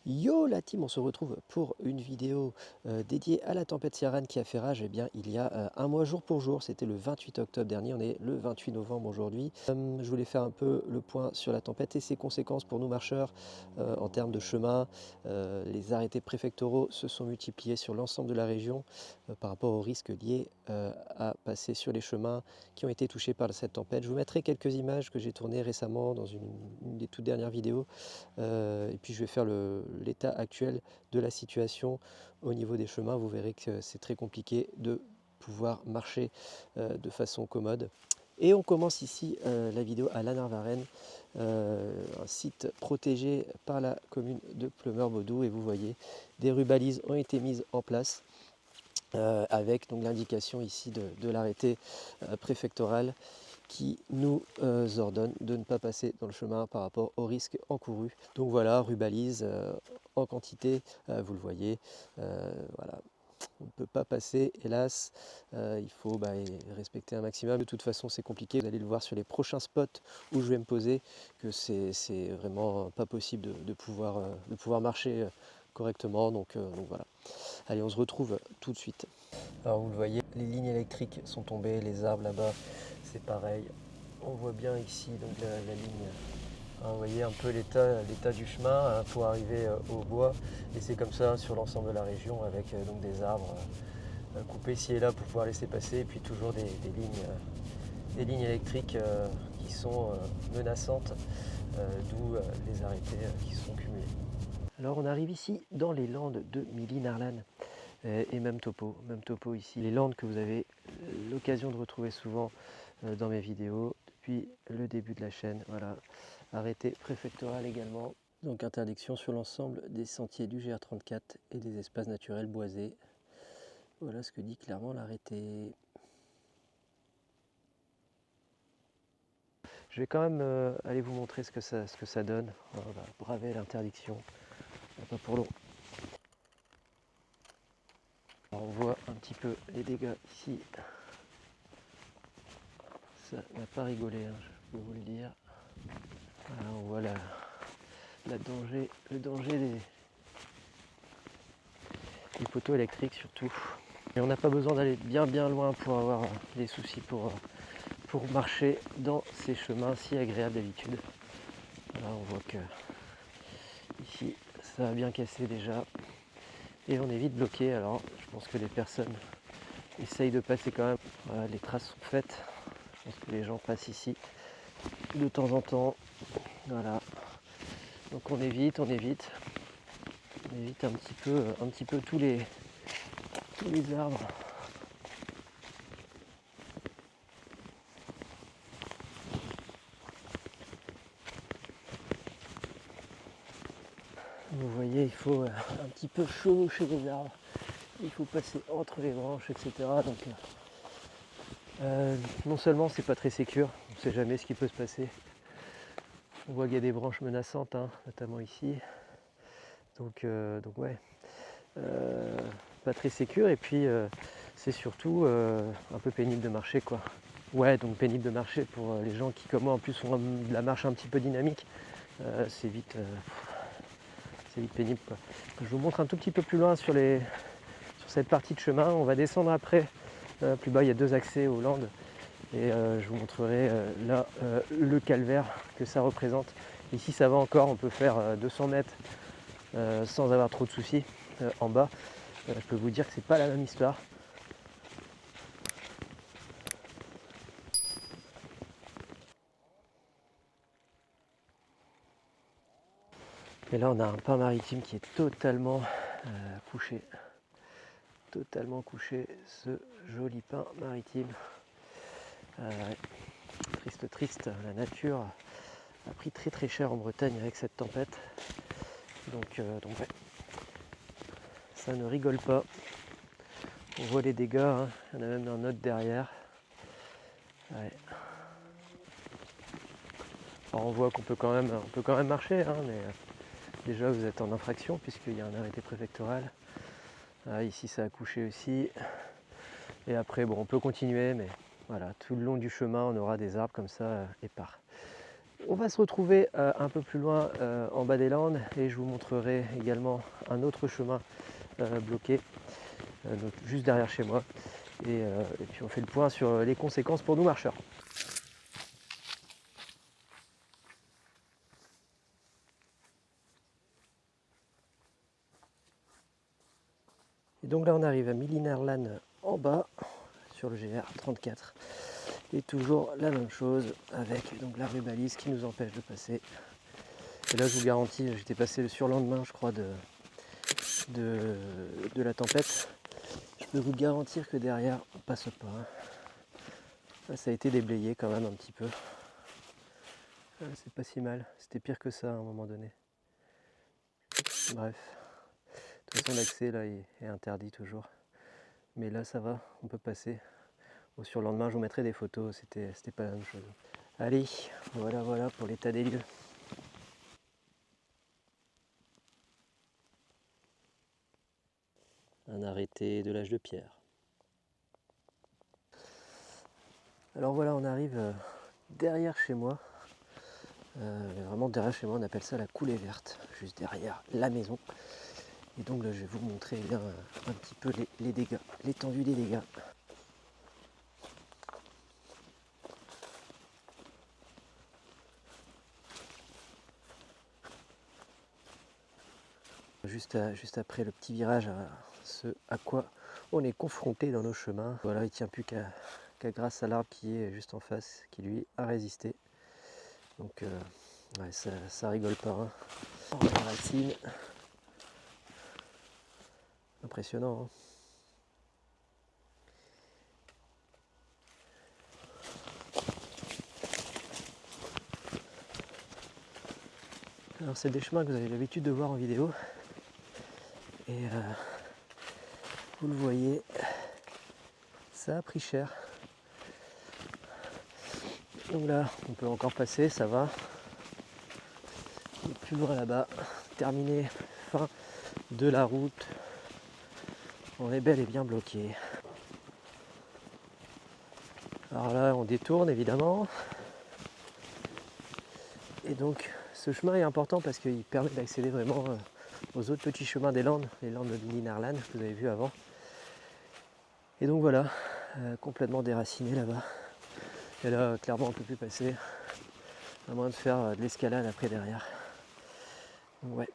Yo la team, on se retrouve pour une vidéo dédiée à la tempête Ciarán qui a fait rage il y a un mois jour pour jour. C'était le 28 octobre dernier, on est le 28 novembre aujourd'hui. Je voulais faire un peu le point sur la tempête et ses conséquences pour nous marcheurs en termes de chemin. Les arrêtés préfectoraux se sont multipliés sur l'ensemble de la région par rapport aux risques liés à passer sur les chemins qui ont été touchés par cette tempête. Je vous mettrai quelques images que j'ai tournées récemment dans une des toutes dernières vidéos. Et puis je vais faire l'état actuel de la situation au niveau des chemins. Vous verrez que c'est très compliqué de pouvoir marcher de façon commode. Et on commence ici la vidéo à Lanarvaren, un site protégé par la commune de Plumeur-Baudou. Et vous voyez, des rues-balises ont été mises en place avec l'indication ici de l'arrêté préfectoral qui nous ordonne de ne pas passer dans le chemin par rapport au risque encouru. Donc voilà, rubalise en quantité, vous le voyez, voilà. On ne peut pas passer, hélas, il faut respecter un maximum. De toute façon, c'est compliqué. Vous allez le voir sur les prochains spots où je vais me poser, que c'est vraiment pas possible de pouvoir marcher correctement. Donc voilà. Allez, on se retrouve tout de suite. Alors vous le voyez, les lignes électriques sont tombées, les arbres là-bas, c'est pareil. On voit bien ici donc la ligne. Vous voyez un peu l'état du chemin pour arriver au bois. Et c'est comme ça sur l'ensemble de la région avec donc des arbres coupés ici et là pour pouvoir laisser passer. Et puis toujours des lignes électriques qui sont menaçantes, d'où les arrêtés qui sont cumulés. Alors on arrive ici dans les landes de Mili-Narlan. Et même topo ici. Les landes que vous avez l'occasion de retrouver souvent dans mes vidéos depuis le début de la chaîne. Voilà, arrêté préfectoral également. Donc interdiction sur l'ensemble des sentiers du GR34 et des espaces naturels boisés. Voilà ce que dit clairement l'arrêté. Je vais quand même aller vous montrer ce que ça donne. On va braver l'interdiction. Pas pour long. Alors on voit un petit peu les dégâts ici. Ça n'a pas rigolé, hein, je peux vous le dire. Voilà, on voit le danger des poteaux électriques surtout. Et on n'a pas besoin d'aller bien loin pour avoir des soucis pour marcher dans ces chemins si agréables d'habitude. Là on voit que ici ça a bien cassé déjà et on est vite bloqué. Alors je pense que les personnes essayent de passer quand même. Voilà, les traces sont faites. Je pense que les gens passent ici de temps en temps. Voilà. Donc on évite un petit peu tous les arbres. Vous voyez, il faut un petit peu chevaucher les arbres. Il faut passer entre les branches, etc. Donc non seulement c'est pas très sécure, on ne sait jamais ce qui peut se passer. On voit qu'il y a des branches menaçantes, hein, notamment ici. Donc ouais, pas très sécure. Et puis c'est surtout un peu pénible de marcher, quoi. Ouais, donc pénible de marcher pour les gens qui, comme moi, en plus font de la marche un petit peu dynamique. C'est vite pénible, quoi. Je vous montre un tout petit peu plus loin sur cette partie de chemin. On va descendre après. Plus bas, il y a 2 accès aux landes. Et je vous montrerai là le calvaire que ça représente. Ici, ça va encore. On peut faire 200 mètres sans avoir trop de soucis. En bas, je peux vous dire que c'est pas la même histoire. Et là, on a un pin maritime qui est totalement couché. Totalement couché, ce joli pin maritime. Triste, la nature a pris très cher en Bretagne avec cette tempête. Donc ouais, ça ne rigole pas. On voit les dégâts, hein. Il y en a même un autre derrière. Ouais. Alors on voit qu'on peut quand même marcher, hein, mais déjà vous êtes en infraction puisqu'il y a un arrêté préfectoral. Ici ça a couché aussi. Et après bon, on peut continuer, mais voilà, tout le long du chemin on aura des arbres comme ça épars. On va se retrouver un peu plus loin en bas des Landes et je vous montrerai également un autre chemin bloqué donc juste derrière chez moi et puis on fait le point sur les conséquences pour nous marcheurs. Et donc là on arrive à Millinerlan en bas sur le GR34 et toujours la même chose avec donc la rue balise qui nous empêche de passer. Et là je vous garantis, j'étais passé le surlendemain je crois de la tempête. Je peux vous garantir que derrière on passe pas. Là, ça a été déblayé quand même un petit peu. C'est pas si mal, c'était pire que ça à un moment donné. Bref, de toute façon l'accès là est interdit toujours. Mais là ça va, on peut passer. Au surlendemain je vous mettrai des photos, c'était pas la même chose. Allez, voilà pour l'état des lieux. Un arrêté de l'âge de pierre. Alors voilà, on arrive derrière chez moi. Vraiment derrière chez moi, on appelle ça la coulée verte, juste derrière la maison. Et donc là, je vais vous montrer bien, un petit peu les dégâts, l'étendue des dégâts. Juste après le petit virage, ce à quoi on est confronté dans nos chemins. Voilà, il ne tient plus qu'à grâce à l'arbre qui est juste en face, qui lui a résisté. Donc ouais, ça rigole pas. Hein. Oh, la racine. Impressionnant. Hein. Alors c'est des chemins que vous avez l'habitude de voir en vidéo. Et vous le voyez, ça a pris cher. Donc là, on peut encore passer, ça va. Et plus loin là-bas, terminé, fin de la route. On est bel et bien bloqué. Alors là, on détourne évidemment. Et donc, ce chemin est important parce qu'il permet d'accéder vraiment aux autres petits chemins des Landes, les Landes de Millinerlan que vous avez vu avant. Et donc voilà, complètement déraciné là-bas. Et là, clairement, on ne peut plus passer, à moins de faire de l'escalade après derrière. Donc, ouais.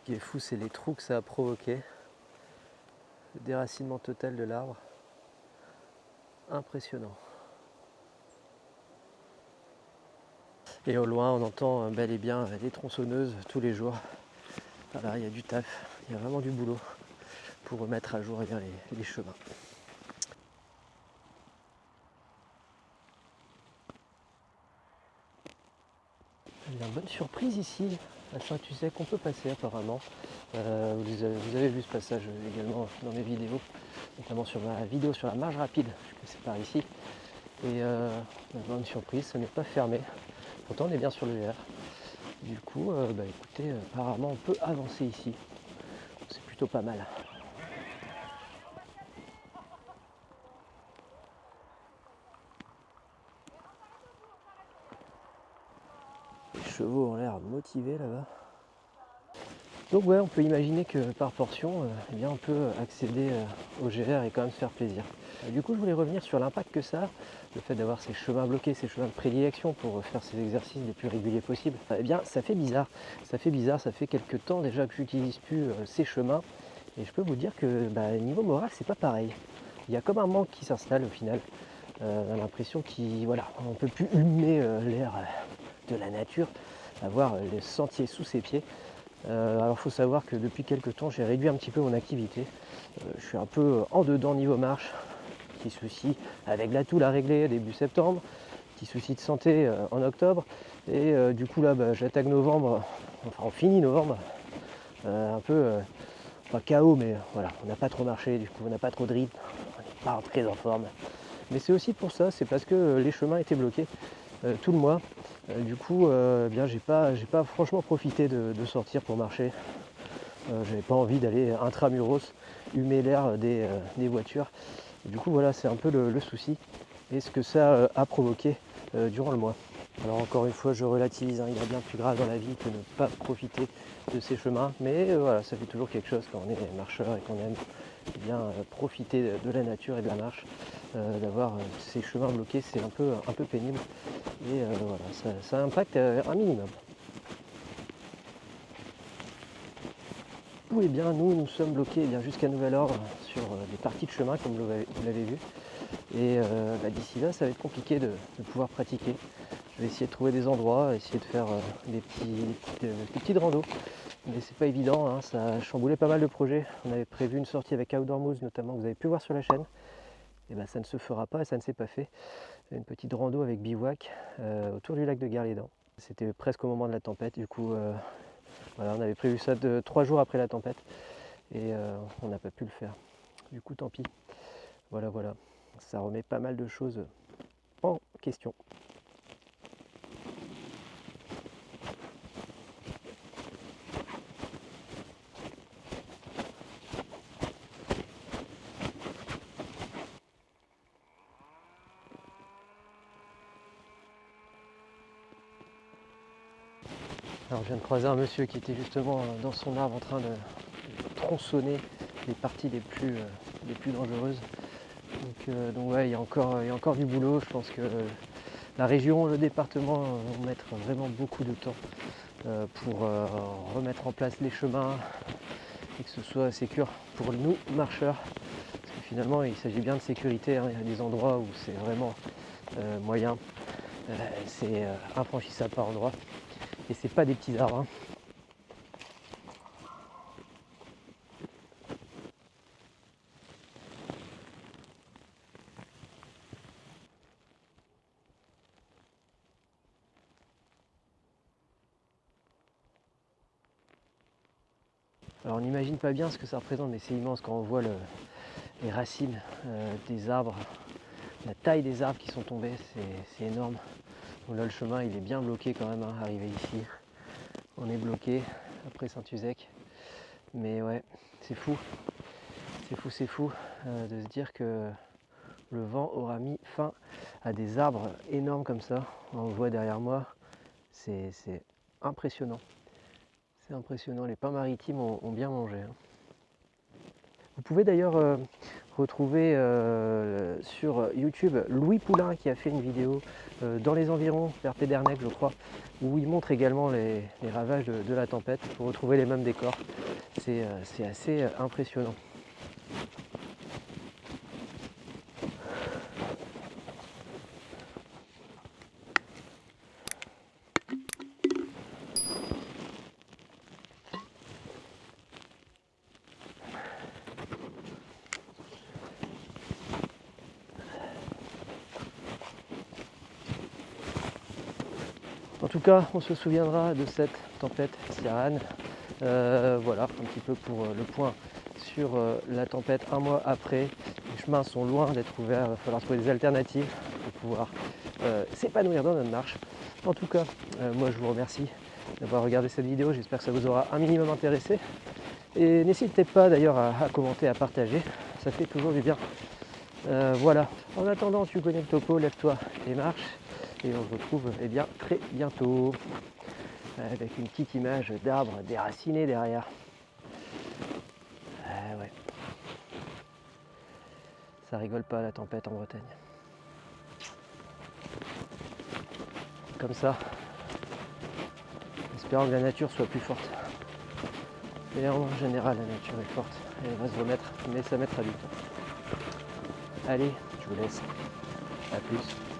Ce qui est fou, c'est les trous que ça a provoqué. Le déracinement total de l'arbre. Impressionnant. Et au loin, on entend bel et bien les tronçonneuses tous les jours. Voilà, il y a du taf, il y a vraiment du boulot pour remettre à jour eh bien, les chemins. Il y a une bonne surprise ici, à Saint-Usec, qu'on peut passer apparemment. Vous avez vu ce passage également dans mes vidéos, notamment sur ma vidéo sur la marge rapide, je c'est par ici. Et la bonne surprise, ce n'est pas fermé. Pourtant on est bien sur le GR. Du coup, écoutez, apparemment on peut avancer ici. C'est plutôt pas mal. Les chevaux ont l'air motivés là-bas. Donc ouais, on peut imaginer que par portion, eh bien, on peut accéder au GR et quand même se faire plaisir. Du coup, je voulais revenir sur l'impact que ça a, le fait d'avoir ces chemins bloqués, ces chemins de prédilection pour faire ces exercices les plus réguliers possibles. Eh bien, ça fait bizarre. Ça fait bizarre, ça fait quelques temps déjà que j'utilise plus ces chemins. Et je peux vous dire que niveau moral, c'est pas pareil. Il y a comme un manque qui s'installe au final. On a l'impression qu'on voilà, ne peut plus humer l'air de la nature, avoir les sentiers sous ses pieds. Alors il faut savoir que depuis quelques temps j'ai réduit un petit peu mon activité. Je suis un peu en dedans niveau marche, petit souci avec la toule à régler début septembre, petit souci de santé en octobre et du coup là j'attaque novembre, enfin on finit novembre, un peu pas KO mais voilà, on n'a pas trop marché, du coup on n'a pas trop de rythme, on n'est pas très en forme. Mais c'est aussi pour ça, c'est parce que les chemins étaient bloqués tout le mois. Du coup, j'ai pas franchement profité de sortir pour marcher. J'avais pas envie d'aller intramuros humer l'air des voitures. Et du coup voilà, c'est un peu le souci et ce que ça a provoqué durant le mois. Alors encore une fois, je relativise, hein, il y a bien plus grave dans la vie que ne pas profiter de ces chemins, mais voilà, ça fait toujours quelque chose quand on est marcheur et qu'on aime bien profiter de la nature et de la marche. D'avoir ces chemins bloqués, c'est un peu pénible et voilà, ça impacte un minimum. Eh bien, nous sommes bloqués jusqu'à nouvel ordre sur des parties de chemin, comme vous l'avez vu. Et d'ici là, ça va être compliqué de pouvoir pratiquer. Je vais essayer de trouver des endroits, essayer de faire des petites randos. Mais c'est pas évident, hein, ça a chamboulé pas mal de projets. On avait prévu une sortie avec Outdoor Moose notamment, que vous avez pu voir sur la chaîne. Et ça ne se fera pas et ça ne s'est pas fait. Une petite rando avec bivouac autour du lac de Guerlédan. C'était presque au moment de la tempête, du coup voilà, on avait prévu ça 3 jours après la tempête et on n'a pas pu le faire. Du coup tant pis. Voilà, ça remet pas mal de choses en question. Alors je viens de croiser un monsieur qui était justement dans son arbre en train de tronçonner les parties les plus dangereuses. Donc ouais, il y a encore du boulot. Je pense que la région, le département vont mettre vraiment beaucoup de temps pour remettre en place les chemins et que ce soit sécure pour nous marcheurs. Parce que finalement il s'agit bien de sécurité, hein. Il y a des endroits où c'est vraiment moyen, c'est infranchissable par endroit. Et c'est pas des petits arbres, hein. Alors on n'imagine pas bien ce que ça représente, mais c'est immense quand on voit les racines des arbres, la taille des arbres qui sont tombés, c'est énorme. Donc là le chemin il est bien bloqué quand même, hein, arrivé ici. On est bloqué après Saint-Uzec. Mais ouais, c'est fou de se dire que le vent aura mis fin à des arbres énormes comme ça. On le voit derrière moi, c'est impressionnant. C'est impressionnant, les pins maritimes ont bien mangé, hein. Vous pouvez d'ailleurs retrouver sur YouTube Louis Poulain qui a fait une vidéo dans les environs, vers Pédernec je crois, où il montre également les ravages de la tempête pour retrouver les mêmes décors. C'est assez impressionnant. En tout cas, on se souviendra de cette tempête Ciarán. Voilà, un petit peu pour le point sur la tempête un mois après. Les chemins sont loin d'être ouverts, il va falloir trouver des alternatives pour pouvoir s'épanouir dans notre marche. En tout cas, moi je vous remercie d'avoir regardé cette vidéo, j'espère que ça vous aura un minimum intéressé. Et n'hésitez pas d'ailleurs à commenter, à partager, ça fait toujours du bien. Voilà, en attendant, tu connais le topo, lève-toi et marche. Et on se retrouve très bientôt avec une petite image d'arbre déraciné derrière. Ouais. Ça rigole pas la tempête en Bretagne. Comme ça, espérant que la nature soit plus forte. Et en général, la nature est forte. Elle va se remettre, mais ça mettra du temps. Allez, je vous laisse. A plus.